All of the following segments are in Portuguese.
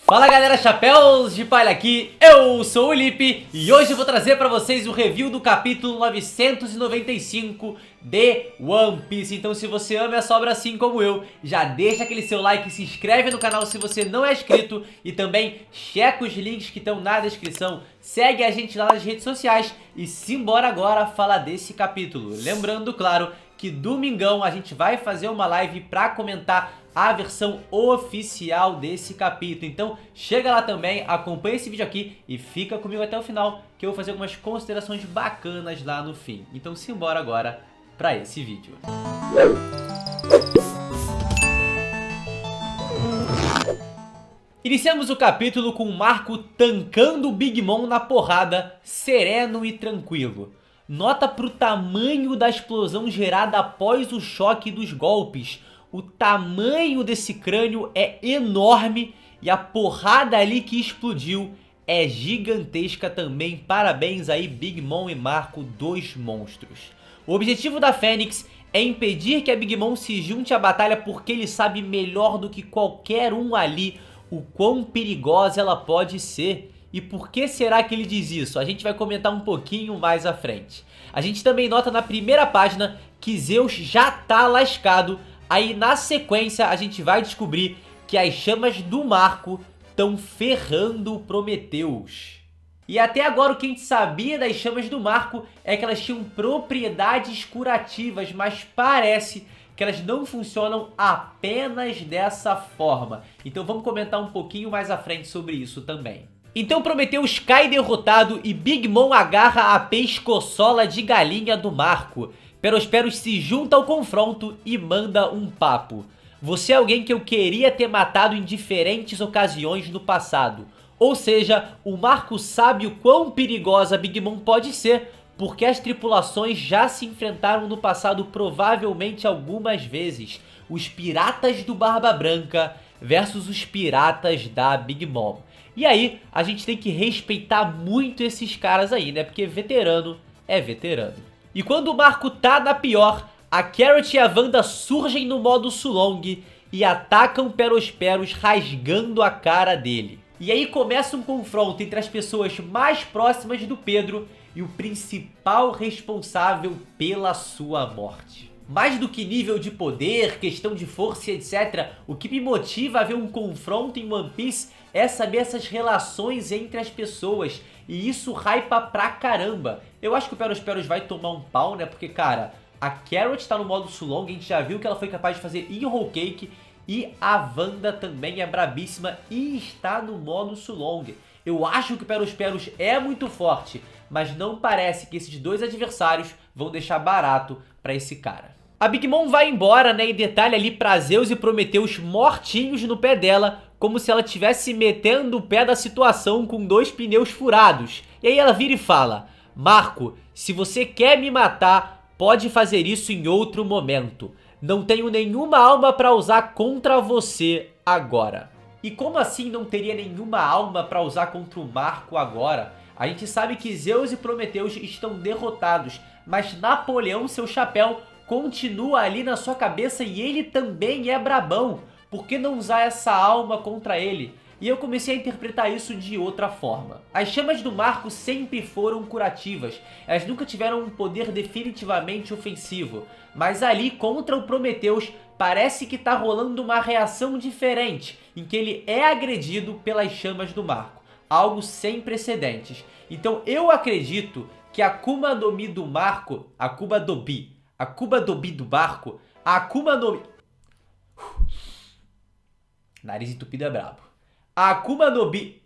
Fala galera, chapéus de palha aqui, eu sou o Lipe e hoje eu vou trazer pra vocês o review do capítulo 995 de One Piece. Então se você ama essa obra assim como eu, já deixa aquele seu like, se inscreve no canal se você não é inscrito e também checa os links que estão na descrição, segue a gente lá nas redes sociais e simbora agora falar desse capítulo. Lembrando, claro, que domingão a gente vai fazer uma live pra comentar a versão oficial desse capítulo. Então chega lá também, acompanha esse vídeo aqui e fica comigo até o final, que eu vou fazer algumas considerações bacanas lá no fim. Então simbora agora pra esse vídeo. Iniciamos o capítulo com o Marco tancando o Big Mom na porrada, sereno e tranquilo. Nota pro tamanho da explosão gerada após o choque dos golpes. O tamanho desse crânio é enorme e a porrada ali que explodiu é gigantesca também. Parabéns aí Big Mom e Marco, dois monstros. O objetivo da Fênix é impedir que a Big Mom se junte à batalha porque ele sabe melhor do que qualquer um ali o quão perigosa ela pode ser. E por que será que ele diz isso? A gente vai comentar um pouquinho mais à frente. A gente também nota na primeira página que Zeus já tá lascado. Aí na sequência a gente vai descobrir que as chamas do Marco estão ferrando o Prometheus. E até agora o que a gente sabia das chamas do Marco é que elas tinham propriedades curativas, mas parece que elas não funcionam apenas dessa forma. Então vamos comentar um pouquinho mais à frente sobre isso também. Então Prometheus cai derrotado e Big Mom agarra a pescoçola de galinha do Marco. Perospero se junta ao confronto e manda um papo. Você é alguém que eu queria ter matado em diferentes ocasiões no passado. Ou seja, o Marco sabe o quão perigosa Big Mom pode ser, porque as tripulações já se enfrentaram no passado provavelmente algumas vezes. Os piratas do Barba Branca versus os piratas da Big Mom. E aí, a gente tem que respeitar muito esses caras aí, né? Porque veterano é veterano. E quando o Marco tá na pior, a Carrot e a Wanda surgem no modo Sulong e atacam Perosperos rasgando a cara dele. E aí começa um confronto entre as pessoas mais próximas do Pedro e o principal responsável pela sua morte. Mais do que nível de poder, questão de força e etc, o que me motiva a ver um confronto em One Piece é saber essas relações entre as pessoas. E isso hypa pra caramba. Eu acho que o Perosperos vai tomar um pau, né? Porque, cara, a Carrot tá no modo Sulong, a gente já viu que ela foi capaz de fazer em Whole Cake. E a Wanda também é brabíssima e está no modo Sulong. Eu acho que o Perosperos é muito forte, mas não parece que esses dois adversários vão deixar barato pra esse cara. A Big Mom vai embora, né, e detalha ali pra Zeus e Prometheus mortinhos no pé dela, como se ela estivesse metendo o pé da situação com dois pneus furados. E aí ela vira e fala: Marco, se você quer me matar, pode fazer isso em outro momento. Não tenho nenhuma alma pra usar contra você agora. E como assim não teria nenhuma alma pra usar contra o Marco agora? A gente sabe que Zeus e Prometheus estão derrotados, mas Napoleão, seu chapéu, continua ali na sua cabeça e ele também é brabão. Por que não usar essa alma contra ele? E eu comecei a interpretar isso de outra forma. As chamas do Marco sempre foram curativas, elas nunca tiveram um poder definitivamente ofensivo. Mas ali contra o Prometheus parece que tá rolando uma reação diferente, em que ele é agredido pelas chamas do Marco. Algo sem precedentes. Então eu acredito que a Akuma no Mi do Marco, a Akuma no Mi do Marco, a Akuma no Mi... Nariz entupido é brabo. A Akuma no Mi...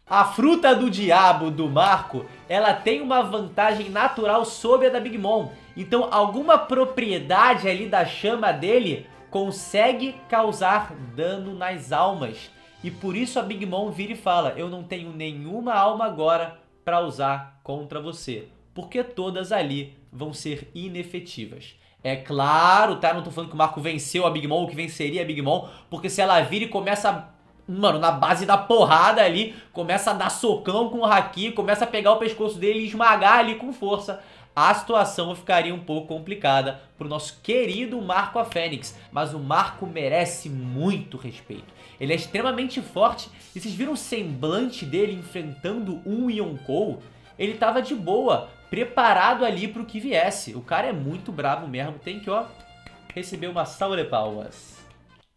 A fruta do diabo do Marco, ela tem uma vantagem natural sobre a da Big Mom. Então alguma propriedade ali da chama dele consegue causar dano nas almas. E por isso a Big Mom vira e fala: eu não tenho nenhuma alma agora pra usar contra você. Porque todas ali vão ser inefetivas. É claro, tá? Não tô falando que o Marco venceu a Big Mom ou que venceria a Big Mom. Porque se ela vira e começa, mano, na base da porrada ali, começa a dar socão com o Haki, começa a pegar o pescoço dele e esmagar ali com força, a situação ficaria um pouco complicada pro nosso querido Marco a Fênix. Mas o Marco merece muito respeito. Ele é extremamente forte e vocês viram o semblante dele enfrentando um Yonkou? Ele tava de boa, preparado ali pro que viesse. O cara é muito brabo mesmo, tem que, ó, receber uma salva de palmas.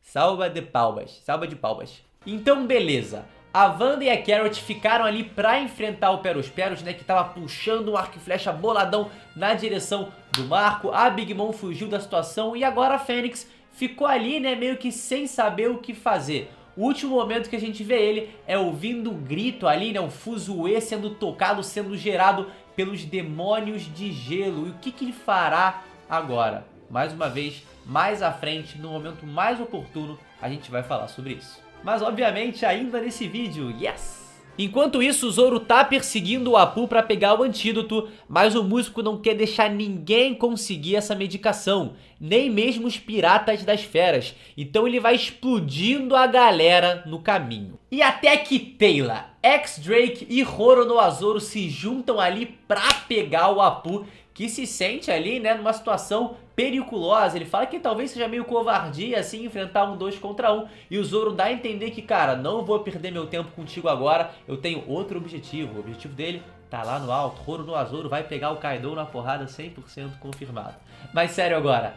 Salva de palmas, salva de palmas. Então, beleza. A Wanda e a Carrot ficaram ali pra enfrentar o Perospéros, né, que tava puxando um arco e flecha boladão na direção do Marco. A Big Mom fugiu da situação e agora a Fênix ficou ali, né, meio que sem saber o que fazer. O último momento que a gente vê ele é ouvindo o grito ali, né, o fuzuê sendo tocado, sendo gerado pelos demônios de gelo. E o que que ele fará agora? Mais uma vez, mais à frente, no momento mais oportuno, a gente vai falar sobre isso. Mas obviamente ainda nesse vídeo, yes! Enquanto isso, o Zoro tá perseguindo o Apu pra pegar o antídoto, mas o músico não quer deixar ninguém conseguir essa medicação, nem mesmo os piratas das feras. Então ele vai explodindo a galera no caminho. E até que Taylor, X-Drake e Roronoa Zoro se juntam ali pra pegar o Apu, que se sente ali, né, numa situação periculosa. Ele fala que talvez seja meio covardia, assim, enfrentar um 2 contra 1. E o Zoro dá a entender que, cara, não vou perder meu tempo contigo agora. Eu tenho outro objetivo. O objetivo dele tá lá no alto. Roronoa Zoro vai pegar o Kaido na porrada 100% confirmado. Mas sério agora,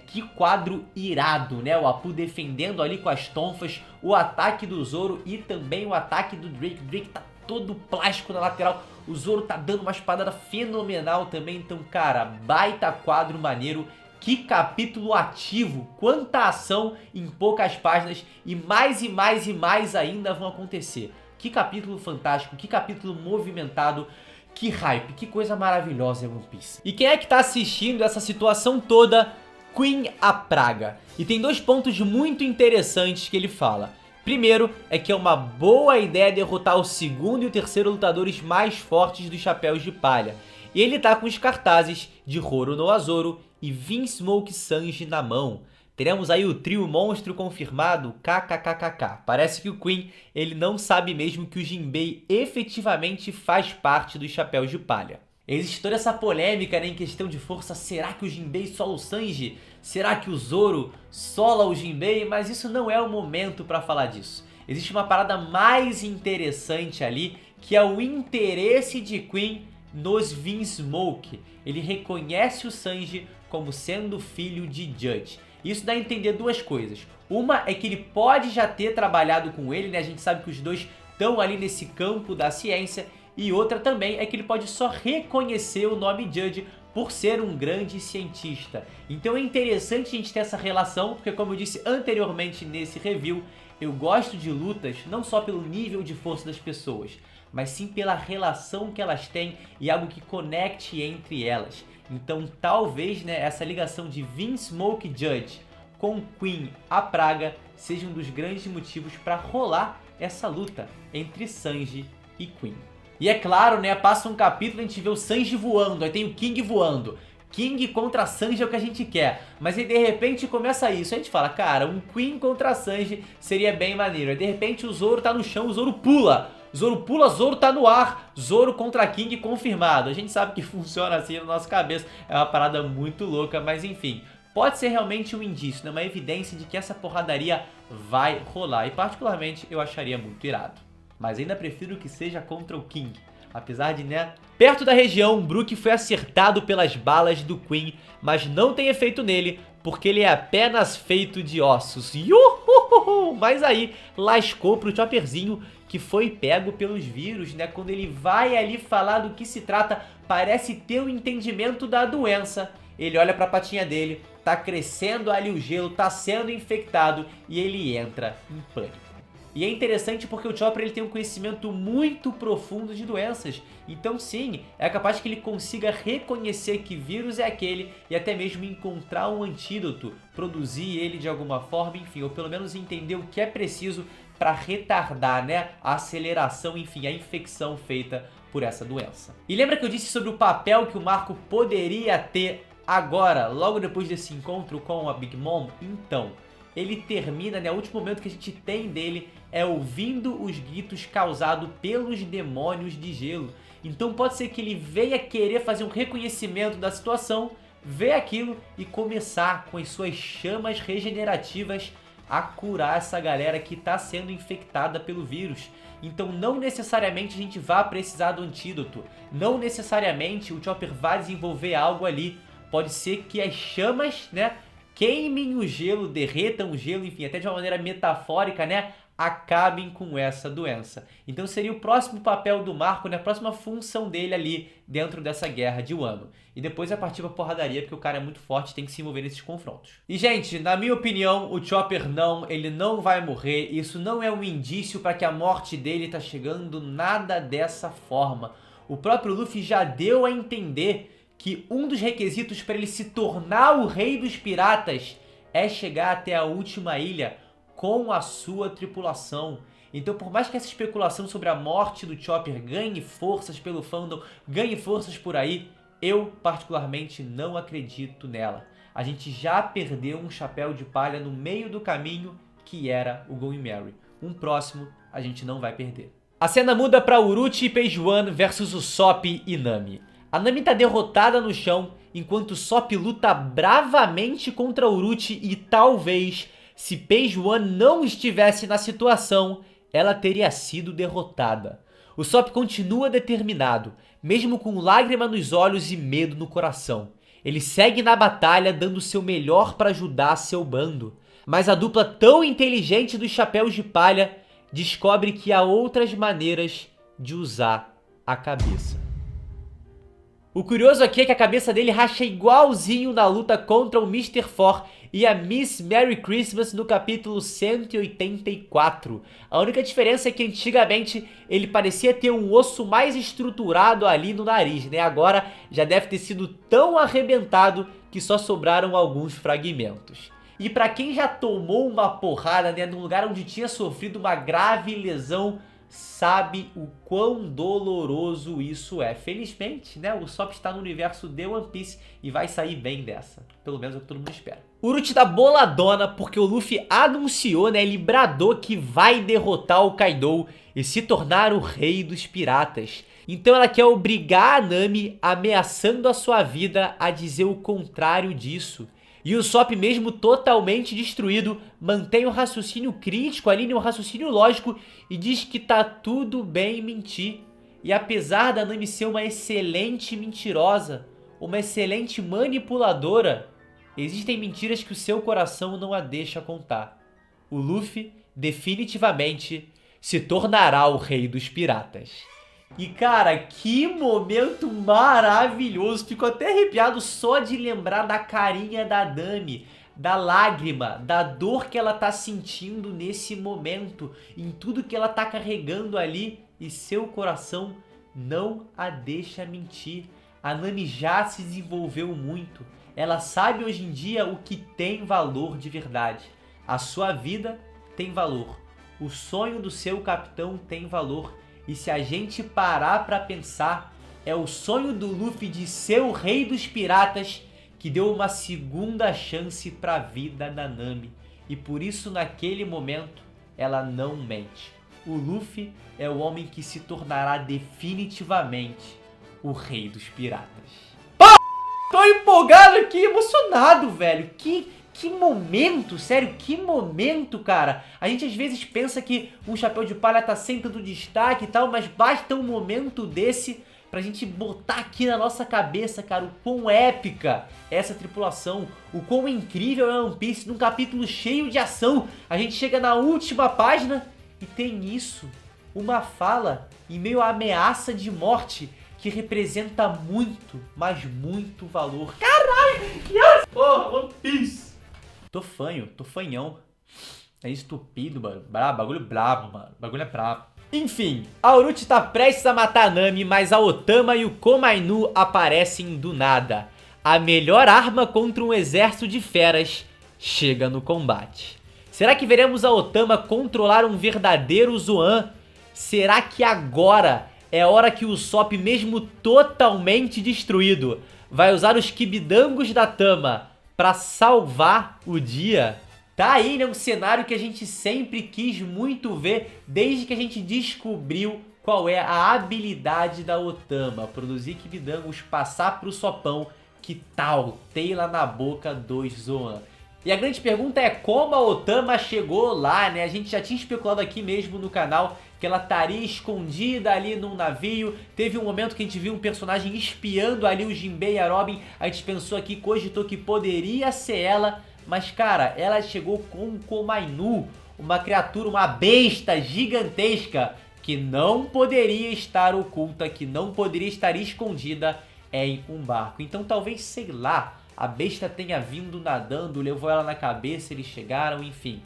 que quadro irado, né? O Apu defendendo ali com as tonfas o ataque do Zoro e também o ataque do Drake. O Drake tá todo plástico na lateral. O Zoro tá dando uma espadada fenomenal também. Então, cara, baita quadro maneiro. Que capítulo ativo. Quanta ação em poucas páginas. E mais e mais e mais ainda vão acontecer. Que capítulo fantástico. Que capítulo movimentado. Que hype. Que coisa maravilhosa é One Piece. E quem é que tá assistindo essa situação toda? Queen a Praga. E tem dois pontos muito interessantes que ele fala. Primeiro, é que é uma boa ideia derrotar o segundo e o terceiro lutadores mais fortes dos Chapéus de Palha. E ele tá com os cartazes de Roronoa Zoro e Vinsmoke Sanji na mão. Teremos aí o trio monstro confirmado, kkkk. Parece que o Queen, ele não sabe mesmo que o Jinbei efetivamente faz parte dos Chapéus de Palha. Existe toda essa polêmica, né, em questão de força. Será que o Jinbei sola o Sanji? Será que o Zoro sola o Jinbei? Mas isso não é o momento para falar disso. Existe uma parada mais interessante ali, que é o interesse de Queen nos Vinsmoke. Ele reconhece o Sanji como sendo filho de Judge. Isso dá a entender duas coisas. Uma é que ele pode já ter trabalhado com ele, né? A gente sabe que os dois estão ali nesse campo da ciência. E outra também é que ele pode só reconhecer o nome Judge por ser um grande cientista. Então é interessante a gente ter essa relação, porque como eu disse anteriormente nesse review, eu gosto de lutas não só pelo nível de força das pessoas, mas sim pela relação que elas têm e algo que conecte entre elas. Então talvez, né, essa ligação de Vinsmoke Judge com Queen a Praga seja um dos grandes motivos para rolar essa luta entre Sanji e Queen. E é claro, né, passa um capítulo e a gente vê o Sanji voando, aí tem o King voando. King contra Sanji é o que a gente quer. Mas aí de repente começa isso, a gente fala, cara, um Queen contra Sanji seria bem maneiro. Aí de repente o Zoro tá no chão, o Zoro pula. Zoro pula, Zoro tá no ar. Zoro contra King confirmado. A gente sabe que funciona assim na nossa cabeça. É uma parada muito louca, mas enfim. Pode ser realmente um indício, né, uma evidência de que essa porradaria vai rolar. E particularmente eu acharia muito irado. Mas ainda prefiro que seja contra o King. Apesar de, né? Perto da região, Brook foi acertado pelas balas do Queen, mas não tem efeito nele, porque ele é apenas feito de ossos. Yuhuhuhu! Mas aí, lascou pro Chopperzinho, que foi pego pelos vírus, né? Quando ele vai ali falar do que se trata, parece ter um entendimento da doença. Ele olha pra patinha dele, tá crescendo ali o gelo, tá sendo infectado, e ele entra em pânico. E é interessante porque o Chopper ele tem um conhecimento muito profundo de doenças. Então sim, é capaz que ele consiga reconhecer que vírus é aquele e até mesmo encontrar um antídoto, produzir ele de alguma forma, enfim, ou pelo menos entender o que é preciso para retardar, né, a aceleração, enfim, a infecção feita por essa doença. E lembra que eu disse sobre o papel que o Marco poderia ter agora, logo depois desse encontro com a Big Mom? Então, ele termina, né, o último momento que a gente tem dele é ouvindo os gritos causados pelos demônios de gelo. Então pode ser que ele venha querer fazer um reconhecimento da situação, ver aquilo e começar com as suas chamas regenerativas a curar essa galera que tá sendo infectada pelo vírus. Então não necessariamente a gente vai precisar do antídoto, não necessariamente o Chopper vai desenvolver algo ali. Pode ser que as chamas, né, queimem o gelo, derretam o gelo, enfim, até de uma maneira metafórica, né, acabem com essa doença. Então seria o próximo papel do Marco, né, a próxima função dele ali dentro dessa guerra de Wano. E depois é partir pra porradaria, porque o cara é muito forte, tem que se envolver nesses confrontos. E gente, na minha opinião, o Chopper ele não vai morrer. Isso não é um indício para que a morte dele tá chegando, nada dessa forma. O próprio Luffy já deu a entender que um dos requisitos para ele se tornar o rei dos piratas é chegar até a última ilha com a sua tripulação. Então, por mais que essa especulação sobre a morte do Chopper ganhe forças pelo fandom, ganhe forças por aí, eu particularmente não acredito nela. A gente já perdeu um chapéu de palha no meio do caminho, que era o Going Merry. Um próximo a gente não vai perder. A cena muda para Uruchi e Page One versus Usopp e Nami. A Nami tá derrotada no chão, enquanto Usopp luta bravamente contra Uruchi e talvez, se Page One não estivesse na situação, ela teria sido derrotada. Usopp continua determinado, mesmo com lágrima nos olhos e medo no coração. Ele segue na batalha dando seu melhor para ajudar seu bando. Mas a dupla tão inteligente dos chapéus de palha descobre que há outras maneiras de usar a cabeça. O curioso aqui é que a cabeça dele racha igualzinho na luta contra o Mr. Four e a Miss Merry Christmas no capítulo 184. A única diferença é que antigamente ele parecia ter um osso mais estruturado ali no nariz, né? Agora já deve ter sido tão arrebentado que só sobraram alguns fragmentos. E pra quem já tomou uma porrada, né, num lugar onde tinha sofrido uma grave lesão, sabe o quão doloroso isso é. Felizmente, né, o Usopp está no universo de One Piece e vai sair bem dessa. Pelo menos é o que todo mundo espera. Uruchi tá boladona porque o Luffy anunciou, né, ele bradou que vai derrotar o Kaido e se tornar o rei dos piratas. Então ela quer obrigar a Nami, ameaçando a sua vida, a dizer o contrário disso. E o Usopp, mesmo totalmente destruído, mantém o raciocínio crítico ali, um raciocínio lógico, e diz que tá tudo bem mentir. E apesar da Nami ser uma excelente mentirosa, uma excelente manipuladora, existem mentiras que o seu coração não a deixa contar. O Luffy definitivamente se tornará o rei dos piratas. E cara, que momento maravilhoso, fico até arrepiado só de lembrar da carinha da Nami, da lágrima, da dor que ela tá sentindo nesse momento, em tudo que ela tá carregando ali, e seu coração não a deixa mentir. A Nami já se desenvolveu muito, ela sabe hoje em dia o que tem valor de verdade. A sua vida tem valor, o sonho do seu capitão tem valor. E se a gente parar pra pensar, é o sonho do Luffy de ser o rei dos piratas que deu uma segunda chance pra vida da Nami. E por isso naquele momento ela não mente. O Luffy é o homem que se tornará definitivamente o rei dos piratas. Pô, tô empolgado aqui, emocionado, velho. Que momento, sério, que momento, cara. A gente às vezes pensa que um chapéu de palha tá sem tanto destaque e tal, mas basta um momento desse pra gente botar aqui na nossa cabeça, cara, o quão épica é essa tripulação, o quão incrível é One Piece num capítulo cheio de ação. A gente chega na última página e tem isso, uma fala em meio à ameaça de morte que representa muito, mas muito valor. Caralho, yes! Porra, One Piece! Tô fanhão. É estupido, mano. Bagulho brabo, mano. Bagulho é brabo. Enfim, a Uruchi tá prestes a matar a Nami, mas a Otama e o Komainu aparecem do nada. A melhor arma contra um exército de feras chega no combate. Será que veremos a Otama controlar um verdadeiro Zoan? Será que agora é a hora que o Usopp, mesmo totalmente destruído, vai usar os kibidangos da Tama pra salvar o dia? Tá aí, né, um cenário que a gente sempre quis muito ver desde que a gente descobriu qual é a habilidade da Otama. Produzir kibidangos, passar pro sopão, que tal? Teila na boca dos Zoan. E a grande pergunta é como a Otama chegou lá, né? A gente já tinha especulado aqui mesmo no canal que ela estaria escondida ali num navio. Teve um momento que a gente viu um personagem espiando ali o Jinbei e a Robin. A gente pensou aqui, cogitou que poderia ser ela. Mas, cara, ela chegou com um Komainu, uma criatura, uma besta gigantesca que não poderia estar oculta, que não poderia estar escondida em um barco. Então talvez, sei lá, a besta tenha vindo nadando, levou ela na cabeça, eles chegaram, enfim.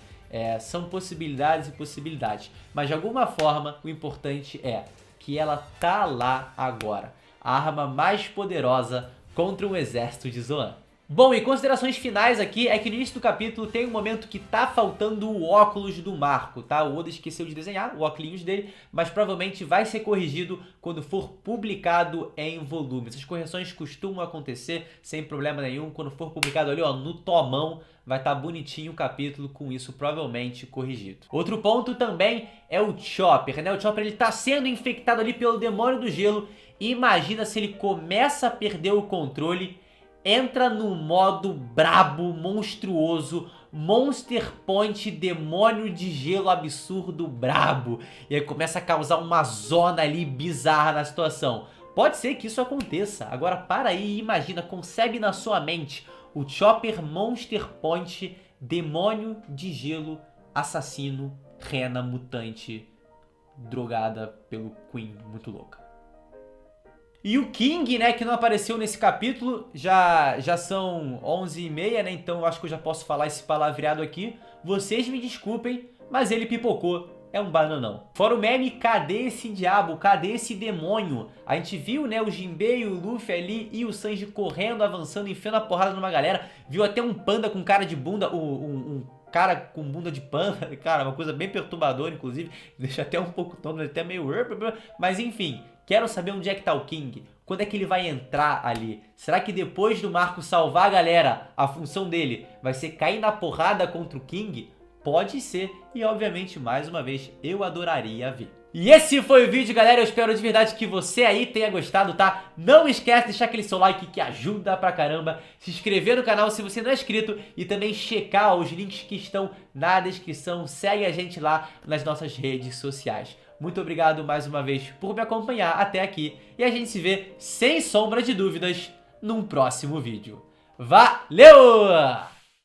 São possibilidades e possibilidades. Mas de alguma forma, o importante é que ela tá lá agora. A arma mais poderosa contra um exército de Zoan. Bom, e considerações finais aqui é que no início do capítulo tem um momento que tá faltando o óculos do Marco, tá? O Oda esqueceu de desenhar o óculos dele, mas provavelmente vai ser corrigido quando for publicado em volume. Essas correções costumam acontecer sem problema nenhum. Quando for publicado ali, ó, no tomão, vai estar bonitinho o capítulo com isso provavelmente corrigido. Outro ponto também é o Chopper, né? O Chopper, ele tá sendo infectado ali pelo demônio do gelo. Imagina se ele começa a perder o controle, entra no modo brabo, monstruoso, Monster Point, demônio de gelo absurdo brabo. E aí começa a causar uma zona ali bizarra na situação. Pode ser que isso aconteça. Agora para aí e imagina, concebe na sua mente o Chopper Monster Point, demônio de gelo, assassino, rena mutante, drogada pelo Queen, muito louca. E o King, né, que não apareceu nesse capítulo, já são 11h30, né, então eu acho que eu já posso falar esse palavreado aqui. Vocês me desculpem, mas ele pipocou, é um bananão. Fora o meme, cadê esse diabo, cadê esse demônio? A gente viu, né, o Jinbei, o Luffy ali e o Sanji correndo, avançando, enfiando a porrada numa galera. Viu até um panda com cara de bunda, um cara com bunda de panda, cara, uma coisa bem perturbadora, inclusive, deixa até um pouco tonto, até meio... Mas enfim, quero saber onde é que tá o King, quando é que ele vai entrar ali? Será que depois do Marco salvar a galera, a função dele vai ser cair na porrada contra o King? Pode ser, e obviamente, mais uma vez, eu adoraria ver. E esse foi o vídeo, galera. Eu espero de verdade que você aí tenha gostado, tá? Não esquece de deixar aquele seu like que ajuda pra caramba. Se inscrever no canal se você não é inscrito e também checar os links que estão na descrição. Segue a gente lá nas nossas redes sociais. Muito obrigado mais uma vez por me acompanhar até aqui. E a gente se vê, sem sombra de dúvidas, num próximo vídeo. Valeu!